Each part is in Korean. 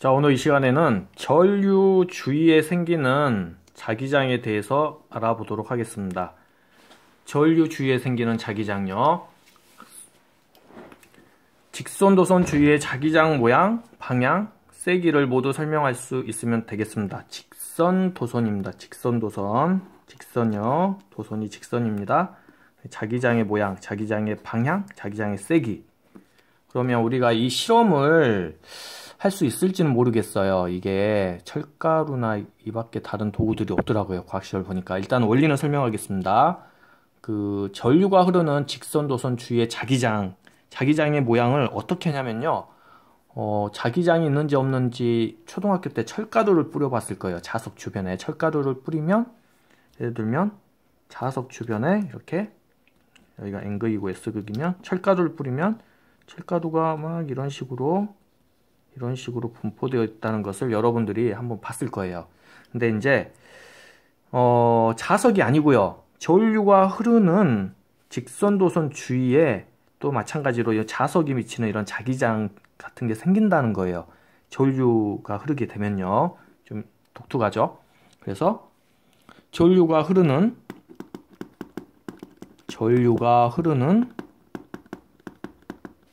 자, 오늘 이 시간에는 전류 주위에 생기는 자기장에 대해서 알아보도록 하겠습니다. 전류 주위에 생기는 자기장요. 직선도선 주위의 자기장 모양, 방향, 세기를 모두 설명할 수 있으면 되겠습니다. 직선도선입니다. 직선도선. 직선요. 도선이 직선입니다. 자기장의 모양, 자기장의 방향, 자기장의 세기. 그러면 우리가 이 실험을 할 수 있을지는 모르겠어요. 이게 철가루나 이 밖에 다른 도구들이 없더라고요. 과학시설 보니까. 일단 원리는 설명하겠습니다. 그 전류가 흐르는 직선도선 주위의 자기장의 모양을 어떻게 하냐면요. 자기장이 있는지 없는지 초등학교 때 철가루를 뿌려봤을 거예요. 자석 주변에 철가루를 뿌리면, 예를 들면 자석 주변에 이렇게, 여기가 N극이고 S극이면 철가루를 뿌리면 철가루가 막 이런 식으로 분포되어 있다는 것을 여러분들이 한번 봤을 거예요. 근데 이제 자석이 아니고요. 전류가 흐르는 직선도선 주위에 또 마찬가지로 자석이 미치는 이런 자기장 같은 게 생긴다는 거예요. 전류가 흐르게 되면요. 좀 독특하죠? 그래서 전류가 흐르는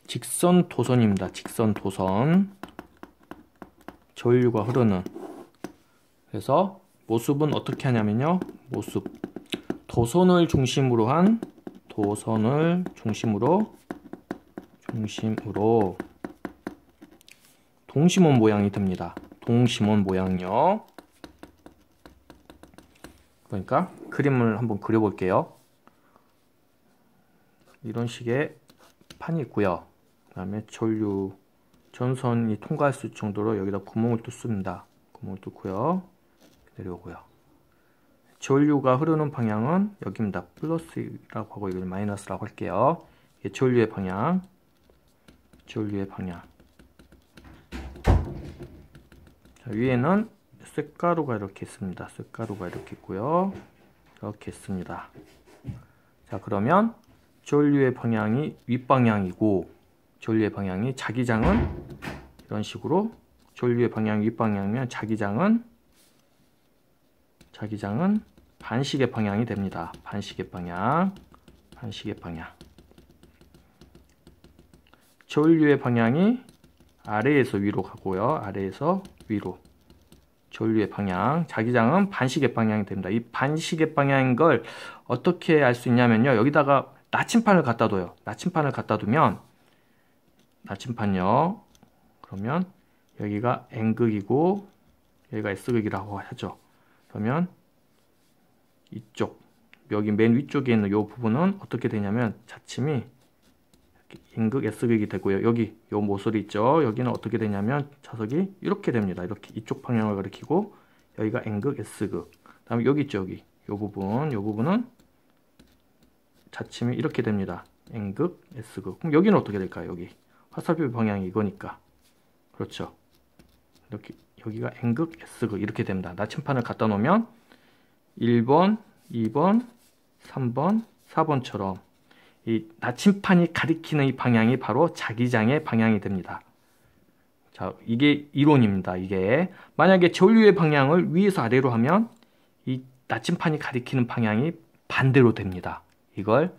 직선도선입니다. 직선도선. 전류가 흐르는. 그래서 모습은 어떻게 하냐면요. 모습. 도선을 중심으로 동심원 모양이 됩니다. 동심원 모양이요. 그러니까 그림을 한번 그려볼게요. 이런 식의 판이 있고요. 그 다음에 전선이 통과할 수 있을 정도로 여기다 구멍을 뚫습니다. 구멍을 뚫고요. 내려오고요. 전류가 흐르는 방향은 여기입니다. 플러스라고 하고 이걸 마이너스라고 할게요. 이게 전류의 방향. 자, 위에는 쇳가루가 이렇게 있습니다. 쇳가루가 이렇게 있고요. 이렇게 있습니다. 자, 그러면 전류의 방향이 윗방향이고 전류의 방향이 자기장은 이런 식으로 전류의 방향이 윗방향이면 자기장은 반시계 방향이 됩니다. 반시계 방향. 전류의 방향이 아래에서 위로 가고요. 아래에서 위로. 전류의 방향, 자기장은 반시계 방향이 됩니다. 이 반시계 방향인 걸 어떻게 알 수 있냐면요. 여기다가 나침판을 갖다 둬요. 나침판을 갖다 두면 그러면 여기가 N극이고 여기가 S극이라고 하죠. 그러면 여기 맨 위쪽에 있는 이 부분은 어떻게 되냐면 자침이 N극, S극이 되고요. 여기 요 모서리 있죠. 여기는 어떻게 되냐면 자석이 이렇게 됩니다. 이렇게 이쪽 방향을 가리키고 여기가 N극, S극. 그다음에 여기 있죠. 여기 요 부분은 자침이 이렇게 됩니다. N극, S극. 그럼 여기는 어떻게 될까요? 여기 화살표 방향이 이거니까. 그렇죠. 이렇게 여기가 N극, S극 이렇게 됩니다. 나침판을 갖다 놓으면 1번, 2번, 3번, 4번처럼 이 나침판이 가리키는 이 방향이 바로 자기장의 방향이 됩니다. 자, 이게 이론입니다. 이게 만약에 전류의 방향을 위에서 아래로 하면 이 나침판이 가리키는 방향이 반대로 됩니다. 이걸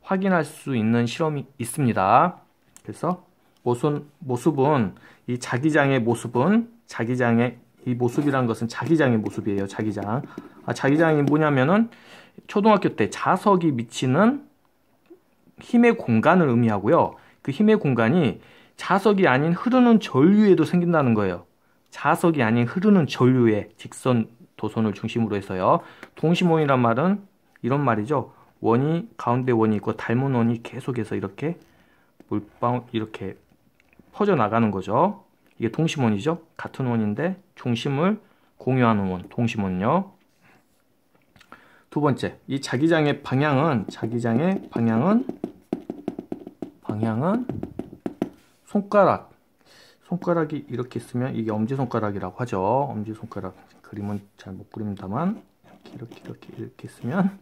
확인할 수 있는 실험이 있습니다. 그래서 모습은 이 자기장의 이 모습이란 것은 자기장의 모습이에요. 자기장이 뭐냐면은 초등학교 때 자석이 미치는 힘의 공간을 의미하고요. 그 힘의 공간이 자석이 아닌 흐르는 전류에도 생긴다는 거예요. 자석이 아닌 흐르는 전류에 직선 도선을 중심으로 해서요. 동심원이란 말은 이런 말이죠. 가운데 원이 있고 닮은 원이 계속해서 이렇게 물방울 이렇게 퍼져 나가는 거죠. 이게 동심원이죠. 같은 원인데 중심을 공유하는 원, 동심원요. 두 번째, 이 자기장의 방향은 손가락이 이렇게 있으면 이게 엄지손가락이라고 하죠. 엄지손가락 그림은 잘 못 그립니다만 이렇게 있으면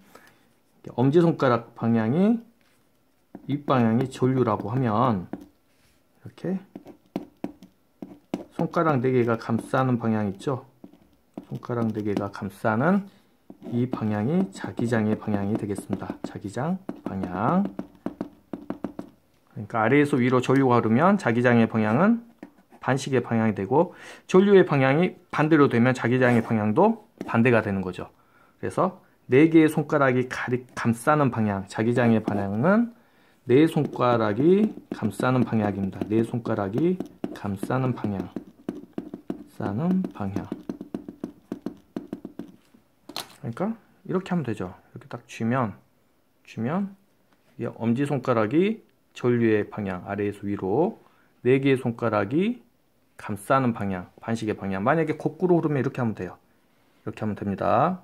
엄지손가락 방향이 윗방향이 전류라고 하면 이렇게 손가락 4개가 감싸는 방향 있죠? 손가락 4개가 감싸는 이 방향이 자기장의 방향이 되겠습니다. 자기장 방향. 그러니까 아래에서 위로 전류가 흐르면 자기장의 방향은 반시계 방향이 되고, 전류의 방향이 반대로 되면 자기장의 방향도 반대가 되는 거죠. 그래서 4개의 손가락이 감싸는 방향, 자기장의 방향은 4손가락이 감싸는 방향입니다. 4손가락이 감싸는 방향, 싸는 방향. 그러니까 이렇게 하면 되죠. 이렇게 딱 쥐면 이 엄지손가락이 전류의 방향, 아래에서 위로, 4개의 손가락이 감싸는 방향, 반시계 방향. 만약에 거꾸로 흐르면 이렇게 하면 돼요. 이렇게 하면 됩니다.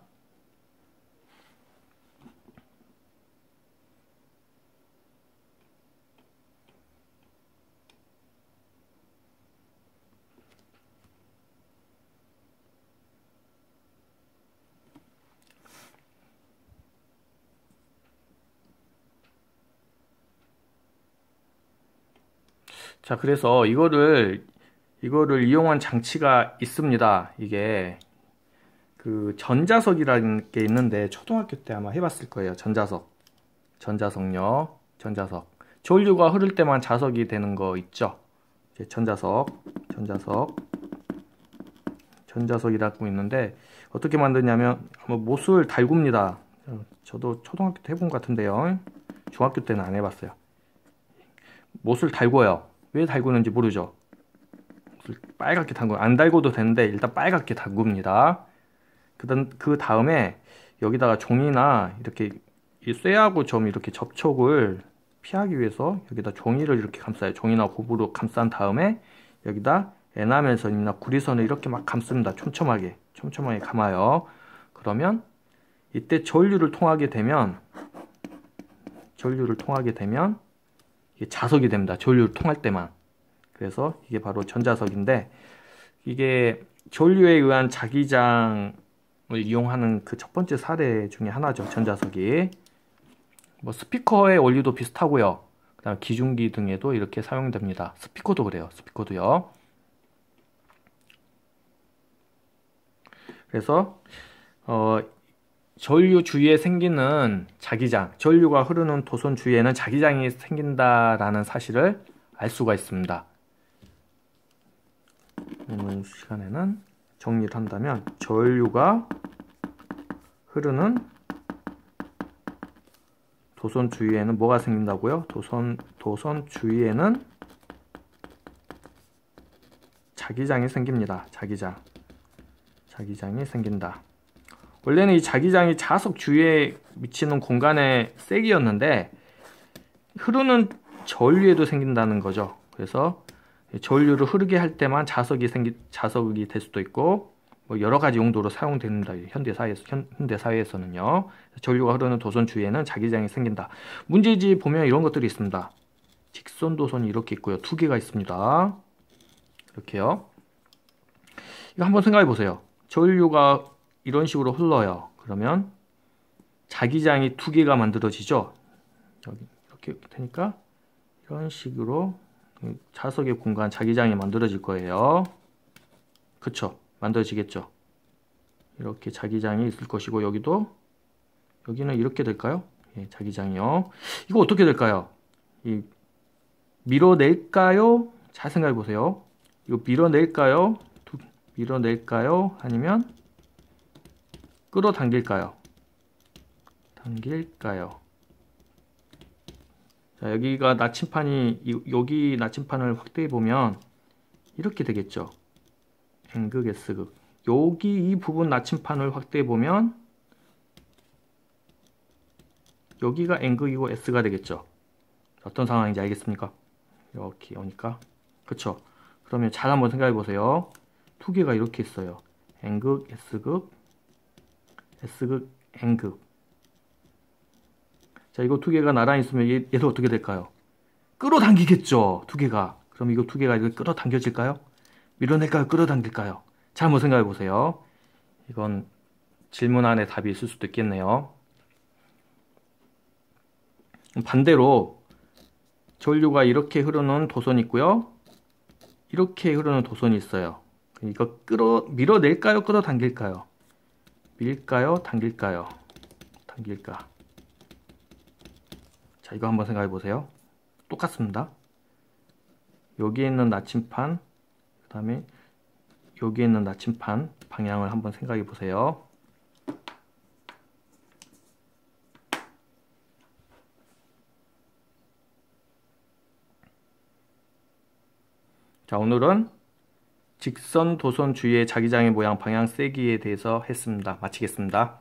자, 그래서 이거를 이용한 장치가 있습니다. 이게 그 전자석이라는 게 있는데 초등학교 때 아마 해봤을 거예요. 전자석요. 전자석. 전류가 흐를 때만 자석이 되는 거 있죠. 이제 전자석이라고 있는데 어떻게 만드냐면 못을 달굽니다. 저도 초등학교 때 해본 것 같은데요. 중학교 때는 안 해봤어요. 못을 달궈요. 왜 달구는지 모르죠. 빨갛게 담궈. 안 달궈도 되는데 일단 빨갛게 담굽니다. 그 다음에 여기다가 종이나 이렇게 이 쇠하고 좀 이렇게 접촉을 피하기 위해서 여기다 종이를 이렇게 감싸요. 종이나 고무로 감싼 다음에 여기다 에나멜선이나 구리선을 이렇게 막 감습니다. 촘촘하게 감아요. 그러면 이때 전류를 통하게 되면 이게 자석이 됩니다. 전류를 통할 때만. 그래서 이게 바로 전자석인데, 이게 전류에 의한 자기장을 이용하는 그 첫 번째 사례 중에 하나죠. 전자석이. 뭐 스피커의 원리도 비슷하고요. 그다음 기중기 등에도 이렇게 사용됩니다. 스피커도 그래요. 스피커도요. 그래서 전류 주위에 생기는 자기장, 전류가 흐르는 도선 주위에는 자기장이 생긴다라는 사실을 알 수가 있습니다. 이번 시간에는 정리를 한다면 전류가 흐르는 도선 주위에는 뭐가 생긴다고요? 도선 주위에는 자기장이 생깁니다. 자기장이 생긴다. 원래는 이 자기장이 자석 주위에 미치는 공간의 세기였는데 흐르는 전류에도 생긴다는 거죠. 그래서 전류를 흐르게 할 때만 자석이 될 수도 있고 뭐 여러 가지 용도로 사용됩니다. 현대 사회에서는요. 전류가 흐르는 도선 주위에는 자기장이 생긴다. 문제지 보면 이런 것들이 있습니다. 직선 도선이 이렇게 있고요. 2개가 있습니다. 이렇게요. 이거 한번 생각해 보세요. 전류가 이런 식으로 흘러요. 그러면 자기장이 2개가 만들어지죠. 여기 이렇게 되니까 이런 식으로 자석의 공간 자기장이 만들어질 거예요. 그쵸? 만들어지겠죠. 이렇게 자기장이 있을 것이고 여기는 이렇게 될까요? 예, 자기장이요. 이거 어떻게 될까요? 밀어낼까요? 잘 생각해 보세요. 이거 밀어낼까요? 아니면 끌어당길까요? 자, 여기가 여기 나침판을 확대해 보면 이렇게 되겠죠. N극, S극. 여기 이 부분 나침판을 확대해 보면 여기가 N극이고 S가 되겠죠. 어떤 상황인지 알겠습니까? 이렇게 오니까. 그쵸? 그러면 잘 한번 생각해 보세요. 2개가 이렇게 있어요. N극, S극, S극, N극. 자, 이거 2개가 나란히 있으면 얘도 어떻게 될까요? 끌어당기겠죠. 2개가. 그럼 이거 2개가 이렇게 끌어당겨질까요? 밀어낼까요? 끌어당길까요? 잘 한번 생각해 보세요. 이건 질문 안에 답이 있을 수도 있겠네요. 반대로 전류가 이렇게 흐르는 도선이 있고요. 이렇게 흐르는 도선이 있어요. 이거 밀어낼까요? 끌어당길까요? 밀까요? 당길까요? 당길까? 자, 이거 한번 생각해 보세요. 똑같습니다. 여기에 있는 나침판, 그 다음에 여기에 있는 나침판 방향을 한번 생각해 보세요. 자, 오늘은 직선 도선 주위의 자기장의 모양 방향 세기에 대해서 했습니다. 마치겠습니다.